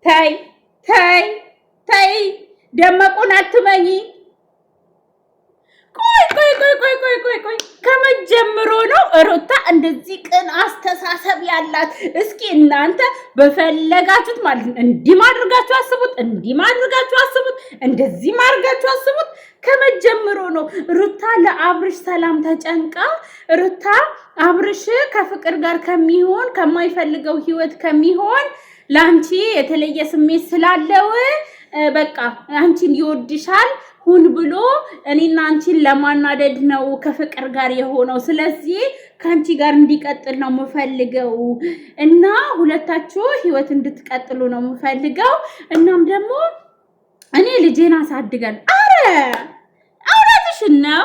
ተይ ተይ ተይ ደመቁን አትመኝ። ቆይ ከመጀመሩ ነው ሩታ እንደዚህ ቅን አስተሳሰብ ያላት? እስኪ እናንተ በፈለጋችሁት ማለት ነው እንዲህ ማድረጋችሁ አስቡት፣ እንዲህ ማድረጋችሁ አስቡት፣ እንደዚህ ማድረጋችሁ አስቡት። ከመጀመሩ ነው ሩታ ለአብርሽ ሰላም ተጨንቃ ሩታ አብርሽ ከፍቅር ጋር ከሚሆን ከማይፈልገው ህይወት ከሚሆን ላንቺ የተለየ ስሜት ስላለው በቃ አንቺን ይወድሻል ሁን ብሎ እኔና አንቺን ለማናደድ ነው ከፍቅር ጋር የሆነው። ስለዚህ ካንቺ ጋር እንዲቀጥል ነው የምፈልገው እና ሁለታችሁ ህይወት እንድትቀጥሉ ነው የምፈልገው። እናም ደግሞ እኔ ልጄን አሳድጋል። አረ አውራትሽን ነው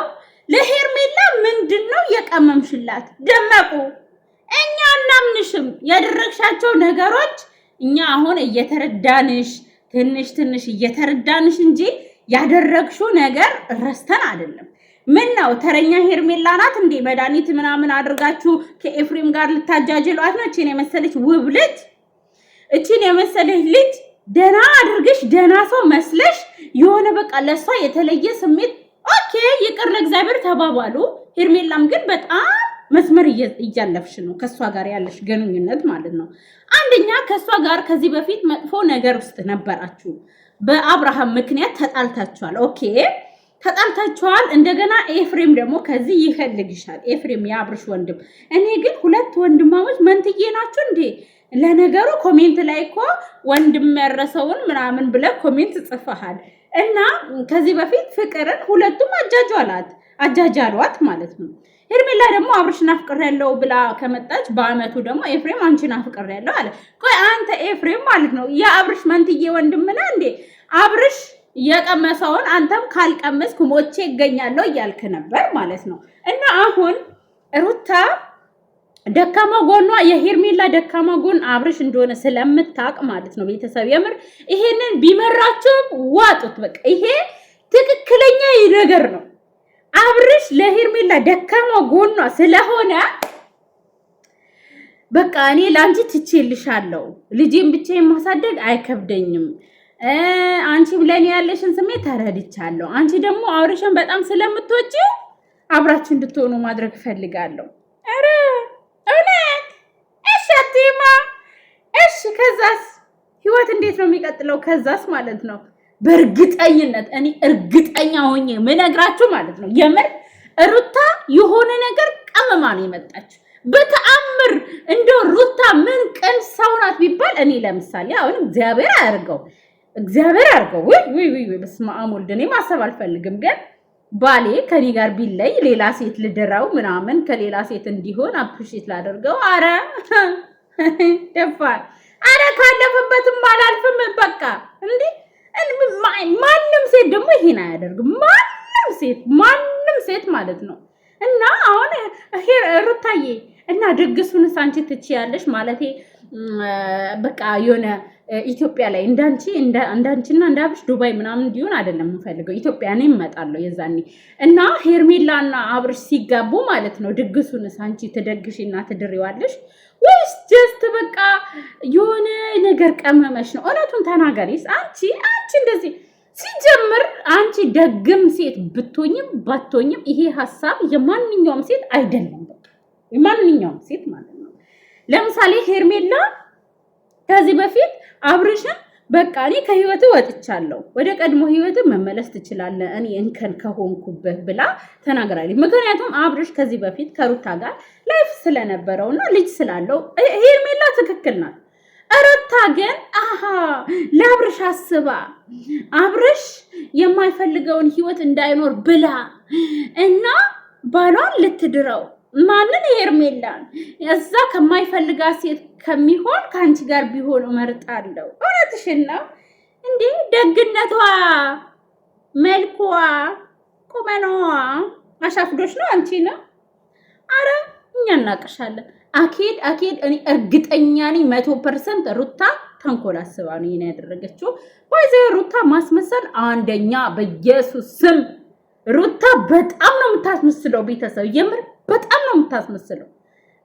ለሄርሜላ ምንድነው የቀመምሽላት? ደመቁ እኛ እናምንሽም ያደረግሻቸው ነገሮች እኛ አሁን እየተረዳንሽ ትንሽ እየተረዳንሽ እንጂ ያደረግሽው ነገር ረስተን አይደለም። ምን ነው ተረኛ ሄርሜላ ናት እንዴ? መድኃኒት ምናምን አድርጋችሁ ከኤፍሬም ጋር ልታጃጅሏት ነው? እቺን የመሰለች ውብ ልጅ እቺን የመሰለች ልጅ ደና አድርገሽ ደና ሰው መስለሽ የሆነ በቃ ለሷ የተለየ ስሜት ኦኬ ይቅር ለእግዚአብሔር ተባባሉ። ሄርሜላም ግን በጣም መስመር እያለፍሽ ነው ከሷ ጋር ያለሽ ግንኙነት ማለት ነው። አንደኛ ከሷ ጋር ከዚህ በፊት መጥፎ ነገር ውስጥ ነበራችሁ። በአብርሃም ምክንያት ተጣልታችኋል። ኦኬ ተጣልታችኋል። እንደገና ኤፍሬም ደግሞ ከዚህ ይፈልግሻል። ኤፍሬም የአብርሽ ወንድም። እኔ ግን ሁለት ወንድማሞች መንትዬ ናችሁ እንዴ? ለነገሩ ኮሜንት ላይ እኮ ወንድም ያረሰውን ምናምን ብለህ ኮሜንት ጽፈሃል። እና ከዚህ በፊት ፍቅርን ሁለቱም አጃጃሏት ማለት ነው። ሄርሜላ ደግሞ አብርሽን አፍቅሬያለሁ ብላ ከመጣች በአመቱ ደግሞ ኤፍሬም አንቺን አፍቅሬያለሁ አለ። ቆይ አንተ ኤፍሬም ማለት ነው የአብርሽ መንትዬ ወንድም ነህ እንዴ? አብርሽ የቀመሰውን አንተም ካልቀመስክ ሞቼ ይገኛለሁ እያልክ ነበር ማለት ነው። እና አሁን ሩታ ደካማ ጎኗ የሄርሜላ ደካማ ጎን አብርሽ እንደሆነ ስለምታቅ ማለት ነው። ቤተሰብ የምር ይሄንን ቢመራችሁም ዋጡት። በቃ ይሄ ትክክለኛ ነገር ነው። አብርሽ ለሄርሜላ ደካማ ጎኗ ስለሆነ በቃ እኔ ላንቺ ትቼልሻለሁ፣ ልጄን ብቻዬን ማሳደግ አይከብደኝም፣ አንቺም ለኔ ያለሽን ስሜት ተረድቻለሁ፣ አንቺ ደግሞ አብርሽን በጣም ስለምትወጪው አብራችሁ እንድትሆኑ ማድረግ ፈልጋለሁ። አረ እውነት እሺ አትይማ። እሺ ከዛስ ህይወት እንዴት ነው የሚቀጥለው? ከዛስ ማለት ነው በእርግጠኝነት እኔ እርግጠኛ ሆኜ ምነግራችሁ ማለት ነው የምር ሩታ የሆነ ነገር ቀመማ ነው የመጣች። በተአምር እንደው ሩታ ምን ቀን ሰው ናት ቢባል እኔ ለምሳሌ አሁን እግዚአብሔር አያርገው ወይ በስመ አብ ወልድ እኔ ማሰብ አልፈልግም፣ ግን ባሌ ከኔ ጋር ቢለይ ሌላ ሴት ልድራው ምናምን ከሌላ ሴት እንዲሆን አፕሪሺየት ላደርገው። አረ ደፋር አረ ካለፈበትም አላልፍም በቃ እንዴ። ማንም ሴት ደግሞ ይሄን አያደርግም። ማንም ሴት ማለት ነው። እና አሁን ሩታዬ እና ድግሱንስ አንቺ ትችያለሽ ማለቴ በቃ የሆነ ኢትዮጵያ ላይ እንዳንቺና እንዳብሽ ዱባይ ምናምን እንዲሆን አይደለም የምፈልገው። ኢትዮጵያ ነኝ እመጣለሁ የዛኔ። እና ሄርሜላና አብርሽ ሲጋቡ ማለት ነው ድግሱንስ አንቺ ትደግሽና ትድሪዋለሽ ወይስ ጀስት በቃ የሆነ ነገር ቀመመሽ ነው? እውነቱን ተናገሪስ አንቺ እንደዚህ ሲጀምር አንቺ ደግም ሴት ብትሆኝም ባትሆኝም ይሄ ሐሳብ የማንኛውም ሴት አይደለም። በቃ የማንኛውም ሴት ማለት ነው። ለምሳሌ ሄርሜላ ከዚህ በፊት አብርሽን በቃ እኔ ከህይወት ወጥቻለሁ፣ ወደ ቀድሞ ህይወት መመለስ ትችላለህ እኔ እንከን ከሆንኩበት ብላ ተናግራለች። ምክንያቱም አብርሽ ከዚህ በፊት ከሩታ ጋር ላይፍ ስለነበረውና ልጅ ስላለው ሄርሜላ ትክክል ናት። ሩታ ግን ለአብርሽ አስባ አብርሽ የማይፈልገውን ህይወት እንዳይኖር ብላ እና ባሏን ልትድረው ማንን? ሄርሜላን። እዛ ከማይፈልጋት ሴት ከሚሆን ከአንቺ ጋር ቢሆን እመርጣለሁ። እውነትሽን ነው እንዴ? ደግነቷ፣ መልኳ፣ ቁመናዋ አሻፍዶሽ ነው አንቺ ነው? አረ እኛ እናቅሻለን። አኬድ እኔ እርግጠኛ ነኝ 100% ሩታ ተንኮል አስባ ነው ይሄን ያደረገችው። ባይዘው ሩታ ማስመሰል አንደኛ፣ በኢየሱስ ስም ሩታ በጣም ነው የምታስመስለው። ቤተሰብ የምር በጣም ነው የምታስመስለው።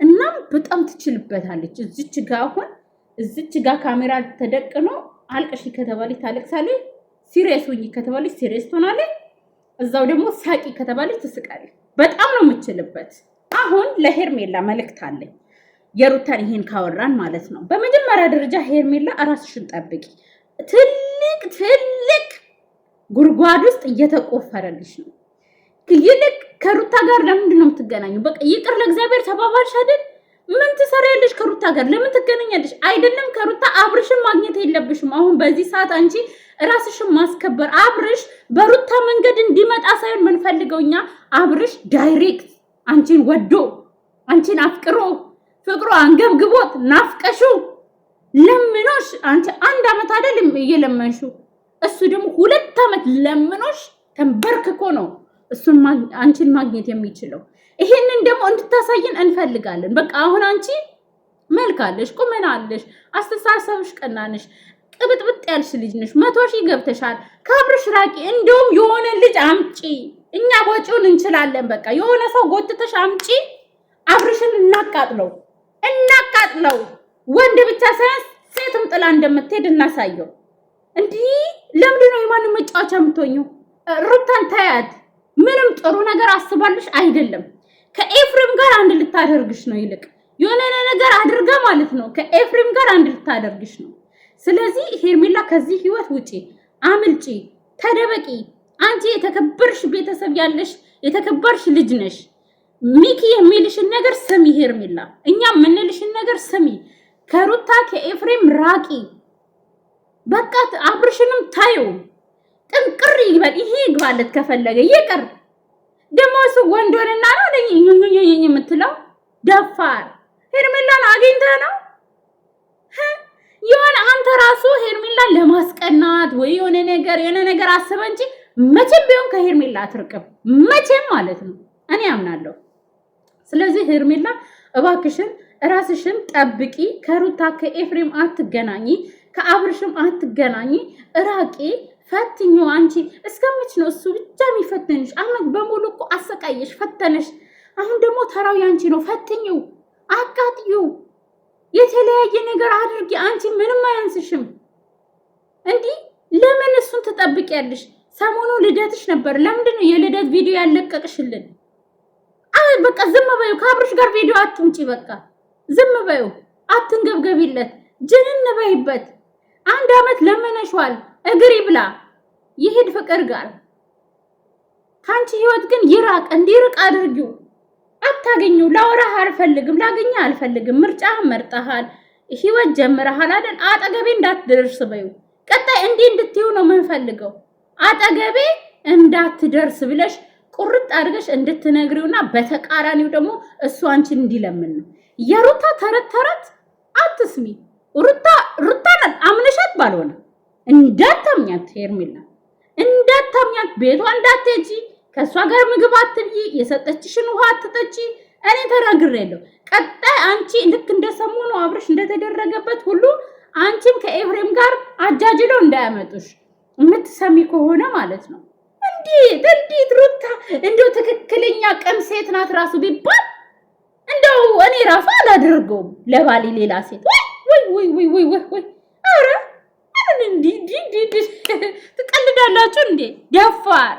እናም በጣም ትችልበታለች። እዚች ጋር ካሜራ ተደቅኖ አልቅሽ ከተባለች ታለቅሳለች፣ ሲሪየስ ሁኚ ከተባለች ሲሪየስ ትሆናለች፣ እዛው ደግሞ ሳቂ ከተባለች ትስቃለች። በጣም ነው የምችልበት። አሁን ለሄርሜላ መልእክት አለኝ። የሩታን ይሄን ካወራን ማለት ነው። በመጀመሪያ ደረጃ ሄርሜላ ራስሽን ጠብቂ። ትልቅ ጉድጓድ ውስጥ እየተቆፈረልሽ ነው። ይልቅ ከሩታ ጋር ለምንድን ነው የምትገናኙ? በቃ ይቅር ለእግዚአብሔር ተባባልሽ አይደል? ምን ትሰሪያለሽ ከሩታ ጋር? ለምን ትገናኛለሽ? አይደለም ከሩታ አብርሽን ማግኘት የለብሽም። አሁን በዚህ ሰዓት አንቺ ራስሽን ማስከበር። አብርሽ በሩታ መንገድ እንዲመጣ ሳይሆን የምንፈልገው እኛ አብርሽ ዳይሬክት አንቺን ወዶ አንቺን አፍቅሮ ፍቅሩ አንገብግቦት ናፍቀሹ ለምኖሽ አንቺ 1 ዓመት አይደለም እየለመንሹ እሱ ደግሞ 2 ዓመት ለምኖሽ ተንበርክኮ ነው እሱን አንቺን ማግኘት የሚችለው። ይሄንን ደግሞ እንድታሳየን እንፈልጋለን። በቃ አሁን አንቺ መልካለሽ፣ ቁመናለሽ፣ አስተሳሰብሽ ቀናነሽ፣ ቅብጥብጥ ያልሽ ልጅ ነሽ። 100 ሺህ ገብተሻል። ከአብርሽ ራቂ። እንደውም የሆነ ልጅ አምጪ፣ እኛ ወጪውን እንችላለን። በቃ የሆነ ሰው ጎትተሽ አምጪ። አብርሽን እናቃጥለው። ወንድ ብቻ ሳይሆን ሴትም ጥላ እንደምትሄድ እናሳየው። እንዲህ ለምንድን ነው የማንም መጫወቻ የምትሆኚው? ሩታን ታያት። ምንም ጥሩ ነገር አስባልሽ አይደለም። ከኤፍሬም ጋር አንድ ልታደርግሽ ነው። ይልቅ የሆነ ነገር አድርጋ ማለት ነው ከኤፍሬም ጋር አንድ ልታደርግሽ ነው። ስለዚህ ሄርሜላ ከዚህ ህይወት ውጪ፣ አምልጪ፣ ተደበቂ። አንቺ የተከበርሽ ቤተሰብ ያለሽ የተከበርሽ ልጅ ነሽ። ሚኪ የሚልሽን ነገር ስሚ ሄርሜላ፣ እኛ የምንልሽን ነገር ስሚ። ከሩታ ከኤፍሬም ራቂ። በቃ አብርሽንም ታዩ። ጥንቅር ይበል። ይሄ ይግባለት ከፈለገ ይቅር። ደግሞ እሱ ወንዶንና ነው የምትለው ደፋር። ሄርሜላን አግኝተህ ነው የሆነ አንተ ራሱ ሄርሜላን ለማስቀናት ወይ የሆነ ነገር አስበ እንጂ መቼም ቢሆን ከሄርሜላ አትርቅም። መቼም ማለት ነው እኔ አምናለሁ። ስለዚህ ሄርሜላ እባክሽን ራስሽን ጠብቂ። ከሩታ ከኤፍሬም አትገናኚ፣ ከአብርሽም አትገናኚ። ራቂ፣ ፈትኙ። አንቺ እስከምች ነው እሱ ብቻ የሚፈትንሽ? አመት በሙሉ እኮ አሰቃየሽ፣ ፈተነሽ። አሁን ደግሞ ተራው ያንቺ ነው። ፈትኙ፣ አቃጥዩ፣ የተለያየ ነገር አድርጊ። አንቺ ምንም አያንስሽም። እንዲህ ለምን እሱን ትጠብቂያለሽ? ሰሞኑ ልደትሽ ነበር። ለምንድን ነው የልደት ቪዲዮ ያለቀቅሽልን? በቃ ዝም በይው። ከአብርሽ ጋር ቪዲዮ አትምጪ። በቃ ዝም በይው። አትንገብገቢለት፣ ጅንን በይበት። 1 ዓመት ለመነሽዋል። እግሪ ብላ ይሄድ ፍቅር ጋር። ካንቺ ህይወት ግን ይራቅ፣ እንዲርቅ አድርጊው። አታገኙ። ላወራህ አልፈልግም፣ ላገኘህ አልፈልግም። ምርጫህን መርጠሃል፣ ህይወት ጀምረሃል አይደል? አጠገቤ እንዳትደርስ በይው። ቀጣይ እንዲህ እንድትይው ነው የምንፈልገው። አጠገቤ እንዳትደርስ ብለሽ ቁርጥ አድርገሽ እንድትነግሪውና በተቃራኒው ደግሞ እሱ አንቺን እንዲለምን ነው። የሩታ ተረት አትስሚ። ሩታን አምነሻት ባልሆነ እንዳታምኛት፣ ሄርሜላ እንዳታምኛት። ቤቷ እንዳትሄጂ፣ ከእሷ ጋር ምግብ አትብይ፣ የሰጠችሽን ውሃ አትጠጪ። እኔ ተናግሬያለሁ። ቀጣይ አንቺ ልክ እንደሰሞኑ አብርሽ እንደተደረገበት ሁሉ አንቺም ከኤፍሬም ጋር አጃጅለው እንዳያመጡሽ የምትሰሚ ከሆነ ማለት ነው። እንዴት ሩታ እንደው ትክክለኛ ቀም ሴት ናት ራሱ ቢባል እንደው እኔ ራሱ አላደርገውም ለባሌ ሌላ ሴት። ወይ አረ እንዴ ትቀልዳላችሁ እንዴ? ደፋር